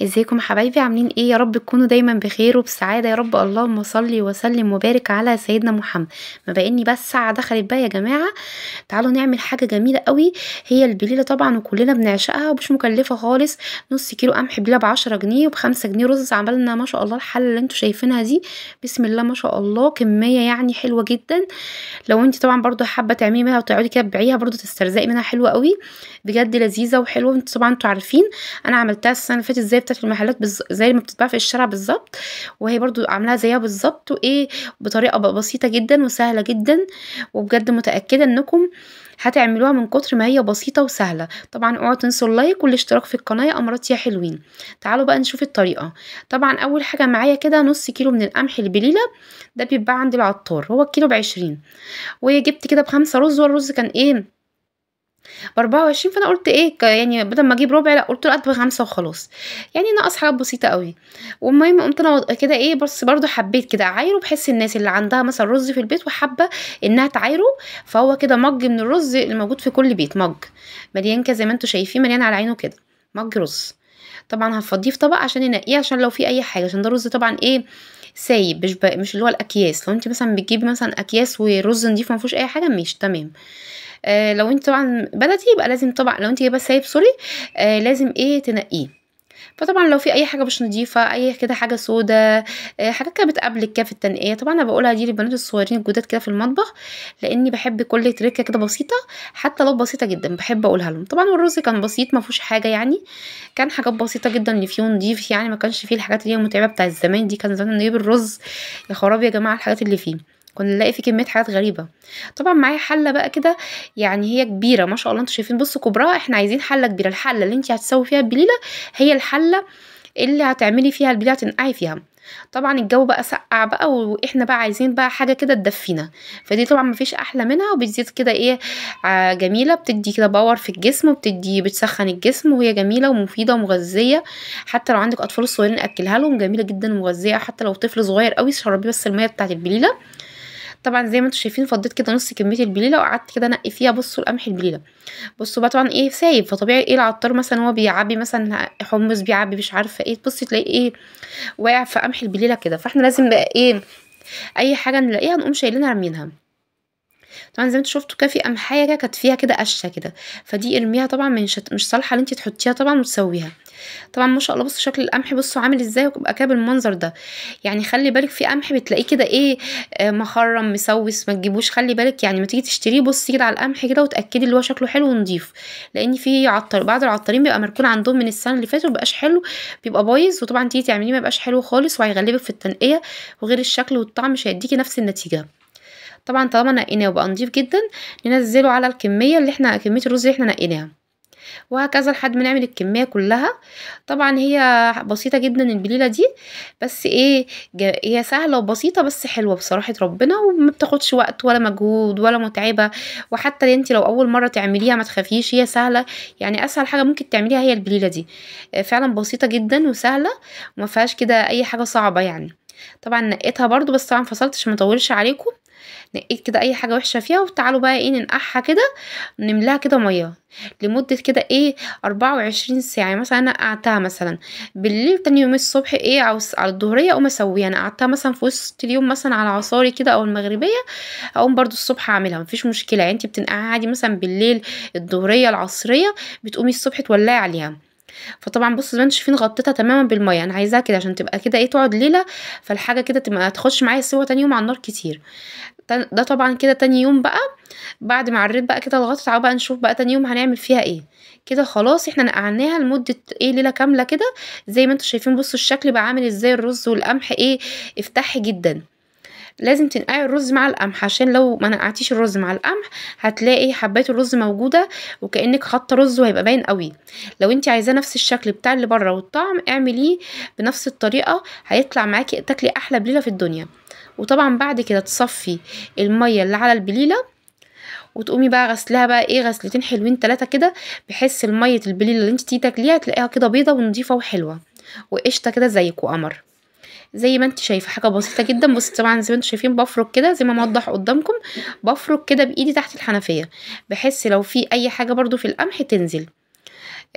ازيكم حبايبي؟ عاملين ايه؟ يا رب تكونوا دايما بخير وبسعاده يا رب. اللهم صل وسلم وبارك على سيدنا محمد. ما بقيني بس ساعه دخلت بقى يا جماعه. تعالوا نعمل حاجه جميله قوي. هي البليله طبعا وكلنا بنعشقها ومش مكلفه خالص. نص كيلو قمح بليله ب10 جنيه، وب5 جنيه رز. عملنا ما شاء الله الحله اللي انتوا شايفينها دي. بسم الله ما شاء الله، كميه يعني حلوه جدا. لو انت طبعا برضو حابه تعملي منها وتقعدي كده تبيعيها برضو تسترزقي منها، حلوه قوي بجد، لذيذه وحلوه. انتوا طبعا انتوا عارفين انا عملتها السنه اللي فاتت زي بتاعه المحلات زي ما بتتباع في الشارع بالظبط. وهي برضو عاملاها زيها بالظبط، وايه بطريقه بسيطه جدا وسهله جدا. وبجد متاكده انكم هتعملوها من كتر ما هي بسيطه وسهله. طبعا اوعوا تنسوا اللايك والاشتراك في القناه يا امارات يا حلوين. تعالوا بقى نشوف الطريقه. طبعا اول حاجه معايا كده نص كيلو من القمح البليله. ده بيتباع عند العطار، هو الكيلو ب20. وجبت كده ب5 رز، والرز كان ايه ب24. فانا قلت ايه يعني بدل ما اجيب ربع، لا قلت له قد ب5 وخلاص. يعني ناقص حاجات بسيطه قوي. والمهم قمت انا كده ايه، بس برضو حبيت كده اعايره، بحس الناس اللي عندها مثلا رز في البيت وحابه انها تعايره. فهو كده مج من الرز اللي موجود في كل بيت، مج مليان كده زي ما انتوا شايفين، مليان على عينه كده، مج رز. طبعا هفضيه في طبق عشان ينقيه، عشان لو في اي حاجه، عشان ده رز طبعا ايه سايب، مش اللي هو الاكياس. لو انت مثلا بتجيبي مثلا اكياس ورز نضيف ما فيهوش اي حاجه، مش تمام. لو انت طبعا بلدي يبقى لازم طبعا، لو انت جايبه سايب سوري لازم ايه تنقيه. فطبعا لو في اي حاجه مش نظيفه، اي كده حاجه سودا، حاجات كده بتقابلك كده في التنقيه، طبعا انا بقولها دي للبنات الصغيرين الجداد كده في المطبخ، لاني بحب كل تريكه كده بسيطه، حتى لو بسيطه جدا بحب اقولها لهم. طبعا والرز كان بسيط ما فيهوش حاجه يعني، كان حاجات بسيطه جدا اللي فيه نضيف يعني، ما كانش فيه الحاجات اللي هي المتعبه بتاع الزمان دي. كان زمان نجيب الرز يا خرابي يا جماعه الحاجات اللي فيه، كنا نلاقي فيه كميه حاجات غريبه. طبعا معايا حله بقى كده، يعني هي كبيره ما شاء الله، انتوا شايفين بصوا كبرها. احنا عايزين حله كبيره، الحله اللي انت هتسوي فيها البليله هي الحله اللي هتعملي فيها البليله تنقعي فيها. طبعا الجو بقى سقع بقى، واحنا بقى عايزين بقى حاجه كده تدفينا. فدي طبعا مفيش احلى منها، وبتزيد كده ايه جميله، بتدي كده باور في الجسم، بتسخن الجسم، وهي جميله ومفيده ومغذيه. حتى لو عندك اطفال صغيرين اكلها لهم، جميله جدا ومغذيه. حتى لو طفل صغير قوي شربيه بس الميه بتاعت البليله. طبعا زي ما انتم شايفين فضيت كده نص كميه البليله، وقعدت كده انقي فيها. بصوا القمح البليله، بصوا بقى طبعا ايه سايب، فطبيعي ايه العطار مثلا هو بيعبي مثلا حمص، بيعبي مش عارفه ايه، بصي تلاقي ايه واقع في قمح البليله كده. فاحنا لازم بقى ايه اي حاجه نلاقيها نقوم شايلينها رامينها. طبعا زي ما انتوا شفتوا كده في قمحايه كده كانت فيها كده قشه كده، فدي ارميها طبعا، مش صالحه ان انت تحطيها طبعا وتسويها. طبعا ما شاء الله بصوا شكل القمح، بصوا عامل ازاي، ويبقى كده بالمنظر ده. يعني خلي بالك في قمح بتلاقيه كده ايه مخرم مسوس، ما تجيبوش. خلي بالك يعني ما تيجي تشتريه بصي كده على القمح كده وتاكدي اللي هو شكله حلو ونضيف. لان في بعض العطارين بيبقى مركون عندهم من السنه اللي فاتت ومبقاش حلو، بيبقى بايظ. وطبعا تيجي تعمليه ما يبقاش حلو خالص، وهيغلبك في التنقيه، وغير الشكل والطعم مش هيديكي نفس النتيجه. طبعا طالما نقيناه وبقى نضيف جدا، ننزله على الكميه اللي احنا، كميه الرز اللي احنا نقيناها، وهكذا لحد ما نعمل الكميه كلها. طبعا هي بسيطه جدا البليله دي، بس ايه هي سهله وبسيطه بس حلوه بصراحه ربنا، وما بتاخدش وقت ولا مجهود ولا متعبه. وحتى انت لو اول مره تعمليها ما تخافيش، هي سهله. يعني اسهل حاجه ممكن تعمليها هي البليله دي. فعلا بسيطه جدا وسهله، وما فيهاش كده اي حاجه صعبه يعني. طبعا نقيتها برضو، بس طبعا فصلت عشان ما اطولش عليكم. نقيت كده اي حاجه وحشه فيها، وتعالوا بقى ايه ننقعها كده، نملاها كده ميه لمده كده ايه 24 ساعه. يعني مثلا انا قعدتها مثلا بالليل، تاني يوم الصبح ايه على الظهريه اقوم اسويها. انا قعدتها مثلا في وسط اليوم مثلا على عصاري كده او المغربيه، اقوم برضو الصبح اعملها مفيش مشكله. يعني انت بتنقعها عادي مثلا بالليل الظهريه العصريه، بتقومي الصبح تولعي عليها. فطبعا بصوا زي ما انتم شايفين غطيتها تماما بالميه، انا عايزاها كده عشان تبقى كده ايه تقعد ليله، فالحاجه كده تبقى تخش معايا سوا تاني يوم على النار كتير. ده طبعا كده تاني يوم بقى، بعد ما عريت بقى كده الغطا، تعالوا بقى نشوف بقى تاني يوم هنعمل فيها ايه. كده خلاص احنا نقعناها لمده ايه ليله كامله كده. زي ما انتم شايفين بصوا الشكل بقى عامل ازاي، الرز والقمح ايه افتحي جدا. لازم تنقعي الرز مع القمح، عشان لو ما نقعتيش الرز مع القمح هتلاقي حبات الرز موجوده وكانك حاطه رز، وهيبقى باين قوي. لو انت عايزاه نفس الشكل بتاع اللي بره والطعم، اعمليه بنفس الطريقه، هيطلع معاكي تاكلي احلى بليله في الدنيا. وطبعا بعد كده تصفي الميه اللي على البليله، وتقومي بقى غسلها بقى ايه غسلتين حلوين 3 كده، بحيث الميه البليله اللي انت تيجي تاكليها تلاقيها كده بيضه ونضيفه وحلوه وقشطه كده زيك وقمر. زي ما انت شايفه حاجه بسيطه جدا. بص طبعا زي ما انتم شايفين بفرك كده زي ما موضح قدامكم، بفرك كده بايدي تحت الحنفيه، بحيث لو في اي حاجه برضو في القمح تنزل.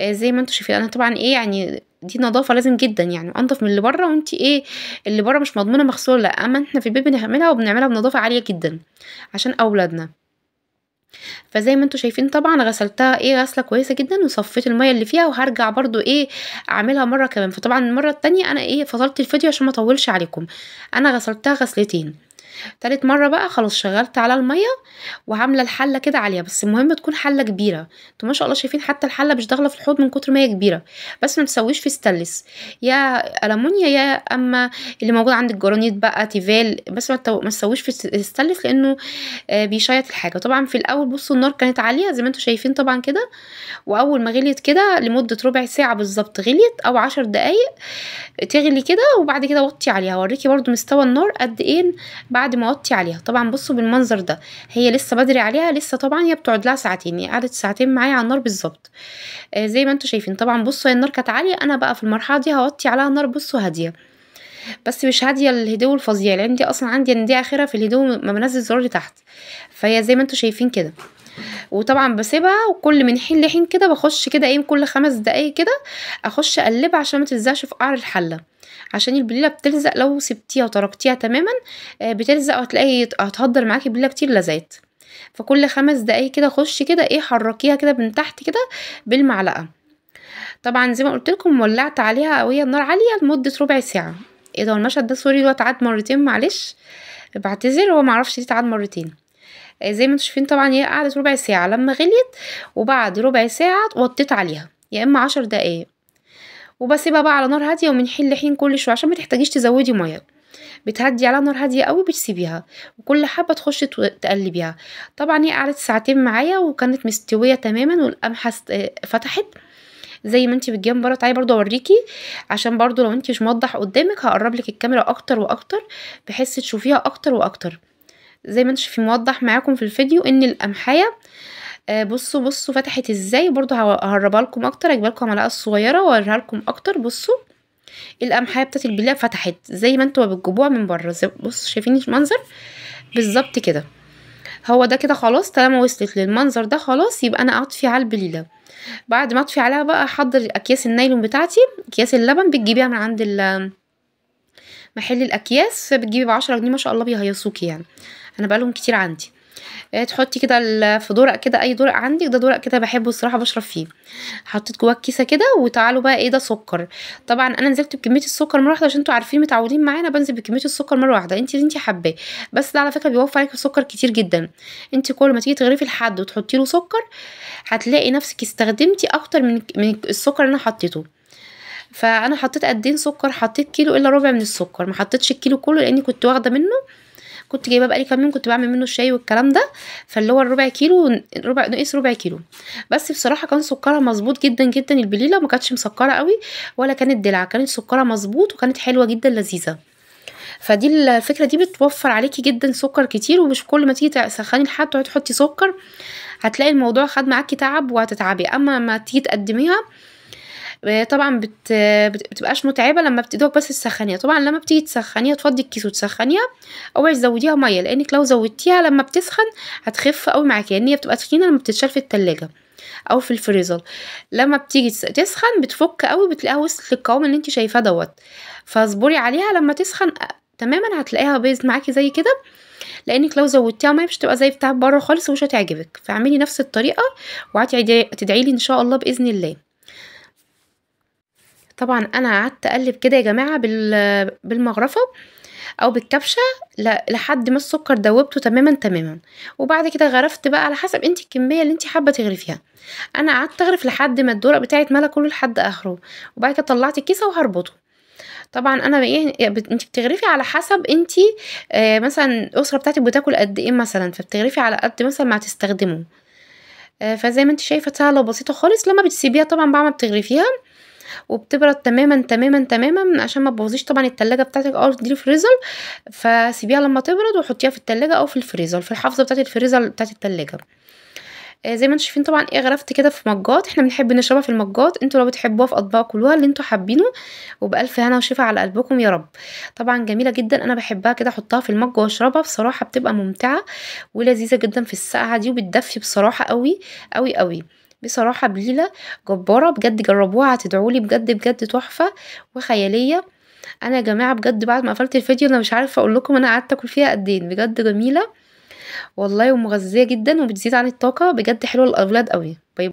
زي ما انتم شايفين انا طبعا ايه يعني دي نضافة لازم جدًا يعني، أنضف من اللي برّه، وأنتِ إيه اللي برّه مش مضمونة مغسولة لأ، أمّا إحنا في البيت بنعملها وبنعملها بنضافة عالية جدًا عشان أولادنا. فزي ما أنتم شايفين طبعًا غسلتها إيه غسلة كويسة جدًا، وصفّيت المَيّة اللي فيها، وهارجع برضه إيه أعملها مرّة كمان. فطبعًا المرّة التانية أنا إيه فصلت الفيديو عشان ما اطوّلش عليكم، أنا غسلتها غسلتين. تالت مرّة بقى خلاص شغّلت عليها المَيّة وعاملة الحلة كده عالية، بس المهم تكون حلة كبيرة. أنتم ما شاء الله شايفين حتى الحلة مش داخلة في الحوض من كتر ما هي كبيرة، بس ما تسويش في stainless، يا ألمونيا يا أمّا اللي موجود عندِك جرانيت بقى تيفال، بس ما تسويش في stainless لإنه بيشيّط الحاجة. طبعًا في الأول بُصّوا النار كانت عالية زي ما أنتم شايفين طبعًا كده، وأول ما غليت كده لمدة ربع ساعة بالضبط غليت أو 10 دقايق تغلي كده، وبعد كده وطّي عليها. هاوريكِ برضه مستوى النار قد إيه بعد ما أوطّي عليها. طبعًا بُصّوا بالمنظر ده، هي لسه بدري عليها، لسه طبعًا هي بتقعد لها ساعتين، هي قعدت ساعتين معايا على النار بالضبط. زي ما أنتم شايفين طبعًا بُصّوا هي النار كانت عالية، أنا بقى في المرحلة دي هاوطّي عليها النار بُصّوا هادية، بس مش هادية الهدوء الفظيع، لإن دي أصلًا عندي إن دي آخرها في الهدوء ما بانزّل الزرار لتحت، فهي زي ما أنتم شايفين كده. وطبعًا باسيبها وكل من حين لحين كده باخش كده إيه كل 5 دقايق كده أخش أقلّبها عشان ما تلزقش في قعر الحلة، عشان البليلة بتلزق لو سبتيها وتركتيها تمامًا بتلزق وهتلاقي هتهدّر معاكِ بليلة كتير لزقت. فكل 5 دقايق كده خشي كده إيه حرّكيها كده من تحت كده بالمعلقة. طبعًا زي ما قُلت لكم ولّعت عليها وهي النار عالية لمدة ربع ساعة. إيه ده هو المشهد ده سوري اللي هو اتعاد مرتين معلش، باعتذر هو ما اعرفش ليه اتعاد مرتين. زي ما أنتم شايفين طبعًا هي قعدت ربع ساعة لمّا غليت، وبعد ربع ساعة وطّيت عليها، يا إما 10 دقايق، وباسيبها بقى على نار هادية ومن حين لحين كل شوية عشان ما تحتاجيش تزوّدي مَيّة، بتهدّي عليها نار هادية أوي بتسيبيها، وكل حبّة تخشي تقلّبيها. طبعًا هي قعدت ساعتين معايا وكانت مستوية تمامًا والقمحة فتحت زي ما أنتِ بتجيبيها من برّه. تعالي برضه أورّيكِ عشان برضه لو أنتِ مش موضّح قدّامِك هاقرّب لِك الكاميرا أكتر وأكتر بحيث تشوفيها أكتر وأكتر. زي ما أنتم شايفين موضّح معاكم في الفيديو إن القمحاية بُصّوا فتحت إزاي، برضه هاقرّبها لكم أكتر، أجيبها لكم على المعلقة الصغيّرة وأورّيها لكم أكتر. بُصّوا القمحاية بتاعة البليلة فتحت زي ما أنتم بتجيبوها من برّه، بُصّوا شايفين المنظر؟ بالضبط كده. هو ده كده خلاص طالما وصلت للمنظر ده خلاص يبقى أنا أطفي على البليلة. بعد ما أطفي عليها بقى أحضّر أكياس النايلون بتاعتي، أكياس اللبن بتجيبيها من عند محل الأكياس، بتجيبي ب10 جنيه ما شاء الله بيهيصوكِ يعني، أنا بقى لهم كتير عندي. تحطي كده في دُرَق كده أي دُرَق عندِك، ده دُرَق كده باحبه الصراحة باشرب فيه. حطيت جواه الكيسة كده وتعالوا بقى إيه ده سُكّر. طبعًا أنا نزلت بكمية السُكّر مرّة واحدة عشان أنتم عارفين متعودين معايا أنا بانزل بكمية السُكّر مرّة واحدة، أنتِ اللي أنتِ حاباه، بس ده على فكرة بيوفّر عليكِ سُكّر كتير جدًا. أنتِ كل ما تيجي تغرفي لحد وتحطي له سُكّر، هتلاقي نفسِك استخدمتِ أكتر من السُكّر اللي أنا حطيته. فأنا حطيت قدّين سُكّر، حطيت كيلو إلا ربع من السُكّر، ما حطيتش الكيلو كلّه لإني كنت واخدة منه، كنت جايباه بقى لي كام يوم كنت باعمل منه الشاي والكلام ده، فاللي هو الربع كيلو ناقص ربع كيلو. بس بصراحة كان سُكّرها مضبوط جدًا، جدًا، البليلة ما كانتش مسكّرة أوي ولا كانت دلع، كانت سُكّرها مضبوط وكانت حلوة جدًا لذيذة. فدي الفكرة دي بتوفّر عليكِ جدًا سُكّر كتير، ومش كل ما تيجي تسخّني لحد تقعدي تحطي سُكّر، هتلاقي الموضوع خَد معاكِ تعب وهتتعبي. أمّا أمّا تيجي تقدّميها طبعًا بتبقاش متعبة لمّا دوبك بس تسخّنيها. طبعًا لمّا بتيجي تسخّنيها تفضّي الكيس وتسخّنيها، اوعي تزوّديها مَيّة، لإنِّك لو زوّدتيها لمّا بتسخن هتخف أوي معاكِ، لإن هي بتبقى تخينة لمّا بتتشال في التلاجة أو في الفريزر. لمّا بتيجي تسخن بتفُك أوي بتلاقيها وصلت للقوام اللي أنتِ شايفاه دوّة، فاصبري عليها لمّا تسخن تمامًا هتلاقيها بايظ معاكِ زي كده، لإنِّك لو زوّدتيها مَيّة مش هتبقى زي بتاعة برّه خالص ومش هتعجبِك. فاعملي نفس الطريقة تدعي لي إن شاء الله بإذن الله. طبعًا أنا قعدت أقلّب كده يا جماعة بالمغرفة أو بالكبشة لحد ما السكر دوّبته تمامًا، تمامًا. وبعد كده غرفت بقى على حسب أنتِ الكمية اللي أنتِ حابة تغرفيها. أنا قعدت أغرف لحد ما الدورق بتاعي اتملا كلّه لحد آخره، وبعد كده طلّعت الكيسة وهاربطه. طبعًا أنا إيه أنتِ بتغرفي على حسب أنتِ مثلًا الأسرة بتاعتِك بتاكل قد إيه مثلًا، فبتغرفي على قد مثلًا ما هتستخدموا. فزي ما أنتِ شايفة سهلة وبسيطة خالص. لمّا بتسيبيها طبعًا بعد ما بتغرفيها وبتبرد تمامًا، تمامًا، تمامًا عشان ما تبوظيش طبعًا التلاجة بتاعتِك أو دي الفريزر، فسيبيها لمّا تبرد وحطيها في التلاجة أو في الفريزر، في الحافظة بتاعة الفريزر بتاعة التلاجة. زي ما أنتم شايفين طبعًا إيه غرفت كده في مجات، إحنا بنحب نشربها في المجات، أنتم لو بتحبوها في أطباق كلوها اللي أنتم حابينه، وبألف هنا وشفا على قلبكم يا رب. طبعًا جميلة جدًا أنا باحبها كده أحطها في المَج وأشربها، بصراحة بتبقى ممتعة ولذيذة جدًا في السقعة دي وبتدفي بصراحة أوي، أوي، أوي. بصراحة بليلة جبارة بجد، جربوها هتدعوا لي بجد بجد تحفة وخيالية. أنا يا جماعة بجد بعد ما قفلت الفيديو أنا مش عارفة أقول لكم أنا قعدت آكل فيها قد إيه، بجد جميلة والله ومغذية جدًا وبتزيد عن الطاقة، بجد حلوة للأولاد أوي. باي